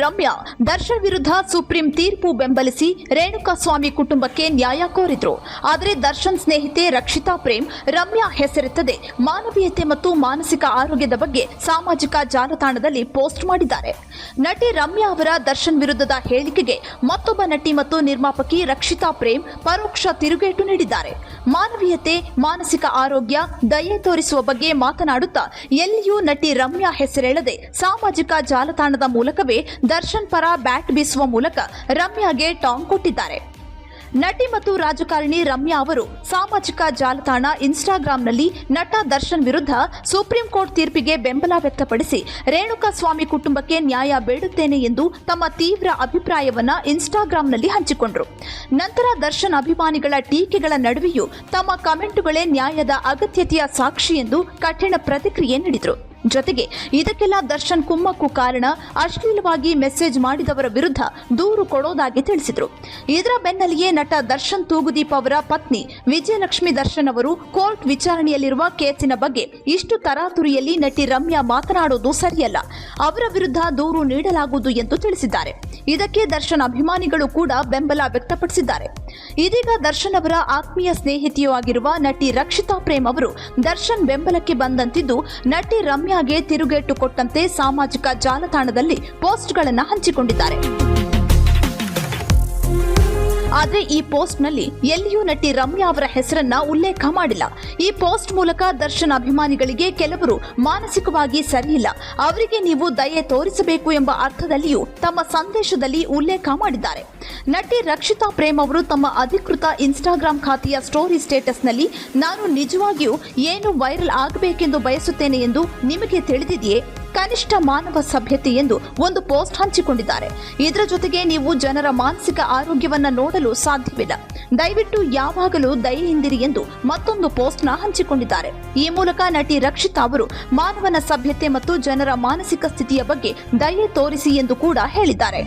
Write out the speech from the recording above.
ರಮ್ಯಾ ದರ್ಶನ್ ವಿರುದ್ಧ ಸುಪ್ರೀಂ ತೀರ್ಪು ಬೆಂಬಲಿಸಿ ರೇಣುಕಾಸ್ವಾಮಿ ಕುಟುಂಬಕ್ಕೆ ನ್ಯಾಯ ಕೋರಿದ್ರು. ಆದರೆ ದರ್ಶನ್ ಸ್ನೇಹಿತೆ ರಕ್ಷಿತಾ ಪ್ರೇಮ್ ರಮ್ಯಾ ಹೆಸರೆತ್ತದೆ ಮಾನವೀಯತೆ ಮತ್ತು ಮಾನಸಿಕ ಆರೋಗ್ಯದ ಬಗ್ಗೆ ಸಾಮಾಜಿಕ ಜಾಲತಾಣದಲ್ಲಿ ಪೋಸ್ಟ್ ಮಾಡಿದ್ದಾರೆ. ನಟಿ ರಮ್ಯಾ ಅವರ ದರ್ಶನ್ ವಿರುದ್ಧದ ಹೇಳಿಕೆಗೆ ಮತ್ತೊಬ್ಬ ನಟಿ ಮತ್ತು ನಿರ್ಮಾಪಕಿ ರಕ್ಷಿತಾ ಪ್ರೇಮ್ ಪರೋಕ್ಷ ತಿರುಗೇಟು ನೀಡಿದ್ದಾರೆ. ಮಾನವೀಯತೆ, ಮಾನಸಿಕ ಆರೋಗ್ಯ, ದಯೆ ತೋರಿಸುವ ಬಗ್ಗೆ ಮಾತನಾಡುತ್ತಾ ಎಲ್ಲಿಯೂ ನಟಿ ರಮ್ಯಾ ಹೆಸರೆಳದೆ ಸಾಮಾಜಿಕ ಜಾಲತಾಣದ ಮೂಲಕವೇ ದರ್ಶನ್ ಪರ ಬ್ಯಾಟ್ ಬೀಸುವ ಮೂಲಕ ರಮ್ಯಾಗೆ ಟಾಂಗ್ ಕೊಟ್ಟಿದ್ದಾರೆ. ನಟಿ ಮತ್ತು ರಾಜಕಾರಣಿ ರಮ್ಯಾ ಅವರು ಸಾಮಾಜಿಕ ಜಾಲತಾಣ ಇನ್ಸ್ಟಾಗ್ರಾಂನಲ್ಲಿ ನಟ ದರ್ಶನ್ ವಿರುದ್ಧ ಸುಪ್ರೀಂ ಕೋರ್ಟ್ ತೀರ್ಪಿಗೆ ಬೆಂಬಲ ವ್ಯಕ್ತಪಡಿಸಿ ರೇಣುಕಾಸ್ವಾಮಿ ಕುಟುಂಬಕ್ಕೆ ನ್ಯಾಯ ಬೇಡುತ್ತೇನೆ ಎಂದು ತಮ್ಮ ತೀವ್ರ ಅಭಿಪ್ರಾಯವನ್ನ ಇನ್ಸ್ಟಾಗ್ರಾಂನಲ್ಲಿ ಹಂಚಿಕೊಂಡರು. ನಂತರ ದರ್ಶನ್ ಅಭಿಮಾನಿಗಳ ಟೀಕೆಗಳ ನಡುವೆಯೂ ತಮ್ಮ ಕಮೆಂಟುಗಳೇ ನ್ಯಾಯದ ಅಗತ್ಯತೆಯ ಸಾಕ್ಷಿ ಎಂದು ಕಠಿಣ ಪ್ರತಿಕ್ರಿಯೆ ನೀಡಿದರು. ಜೊತೆಗೆ ಇದಕ್ಕೆಲ್ಲ ದರ್ಶನ್ ಕುಮ್ಮಕ್ಕು ಕಾರಣ, ಅಶ್ಲೀಲವಾಗಿ ಮೆಸೇಜ್ ಮಾಡಿದವರ ವಿರುದ್ಧ ದೂರು ಕೊಡೋದಾಗಿ ತಿಳಿಸಿದರು. ಇದರ ಬೆನ್ನಲ್ಲಿಯೇ ನಟ ದರ್ಶನ್ ತೂಗುದೀಪ್ ಅವರ ಪತ್ನಿ ವಿಜಯಲಕ್ಷ್ಮಿ ದರ್ಶನ್ ಅವರು ಕೋರ್ಟ್ ವಿಚಾರಣೆಯಲ್ಲಿರುವ ಕೇಸಿನ ಬಗ್ಗೆ ಇಷ್ಟು ತರಾತುರಿಯಲ್ಲಿ ನಟಿ ರಮ್ಯಾ ಮಾತನಾಡೋದು ಸರಿಯಲ್ಲ, ಅವರ ವಿರುದ್ಧ ದೂರು ನೀಡಲಾಗುವುದು ಎಂದು ತಿಳಿಸಿದ್ದಾರೆ. ಇದಕ್ಕೆ ದರ್ಶನ್ ಅಭಿಮಾನಿಗಳು ಕೂಡ ಬೆಂಬಲ ವ್ಯಕ್ತಪಡಿಸಿದ್ದಾರೆ. ಇದೀಗ ದರ್ಶನ್ ಅವರ ಆತ್ಮೀಯ ಸ್ನೇಹಿತೆಯೂ ಆಗಿರುವ ನಟಿ ರಕ್ಷಿತಾ ಪ್ರೇಮ್ ಅವರು ದರ್ಶನ್ ಬೆಂಬಲಕ್ಕೆ ಬಂದಂತಿದ್ದು ನಟಿ ರಮ್ಯಾಗೆ ತಿರುಗೇಟು ಕೊಟ್ಟಂತೆ ಸಾಮಾಜಿಕ ಜಾಲತಾಣದಲ್ಲಿ ಪೋಸ್ಟ್ಗಳನ್ನು ಹಂಚಿಕೊಂಡಿದ್ದಾರೆ. ಆದರೆ ಈ ಪೋಸ್ಟ್ನಲ್ಲಿ ಎಲ್ಲಿಯೂ ನಟಿ ರಮ್ಯಾ ಅವರ ಹೆಸರನ್ನ ಉಲ್ಲೇಖ ಮಾಡಿಲ್ಲ. ಈ ಪೋಸ್ಟ್ ಮೂಲಕ ದರ್ಶನ್ ಅಭಿಮಾನಿಗಳಿಗೆ ಕೆಲವರು ಮಾನಸಿಕವಾಗಿ ಸರಿಯಿಲ್ಲ, ಅವರಿಗೆ ನೀವು ದಯೆ ತೋರಿಸಬೇಕು ಎಂಬ ಅರ್ಥದಲ್ಲಿಯೂ ತಮ್ಮ ಸಂದೇಶದಲ್ಲಿ ಉಲ್ಲೇಖ ಮಾಡಿದ್ದಾರೆ. ನಟಿ ರಕ್ಷಿತಾ ಪ್ರೇಮ್ ಅವರು ತಮ್ಮ ಅಧಿಕೃತ ಇನ್ಸ್ಟಾಗ್ರಾಂ ಖಾತೆಯ ಸ್ಟೋರಿ ಸ್ಟೇಟಸ್ನಲ್ಲಿ ನಾನು ನಿಜವಾಗಿಯೂ ಏನು ವೈರಲ್ ಆಗಬೇಕೆಂದು ಬಯಸುತ್ತೇನೆ ಎಂದು ನಿಮಗೆ ತಿಳಿದಿದೆಯೇ, ಕನಿಷ್ಠ ಮಾನವ ಸಭ್ಯತೆ ಎಂದು ಒಂದು ಪೋಸ್ಟ್ ಹಂಚಿಕೊಂಡಿದ್ದಾರೆ. ಇದರ ಜೊತೆಗೆ ನೀವು ಜನರ ಮಾನಸಿಕ ಆರೋಗ್ಯವನ್ನ ನೋಡಲು ಸಾಧ್ಯವಿಲ್ಲ, ದಯವಿಟ್ಟು ಯಾವಾಗಲೂ ದಯೆಯಿಂದಿರಿ ಎಂದು ಮತ್ತೊಂದು ಪೋಸ್ಟ್ನ ಹಂಚಿಕೊಂಡಿದ್ದಾರೆ. ಈ ಮೂಲಕ ನಟಿ ರಕ್ಷಿತಾ ಅವರು ಮಾನವನ ಸಭ್ಯತೆ ಮತ್ತು ಜನರ ಮಾನಸಿಕ ಸ್ಥಿತಿಯ ಬಗ್ಗೆ ದಯೆ ತೋರಿಸಿ ಎಂದು ಕೂಡ ಹೇಳಿದ್ದಾರೆ.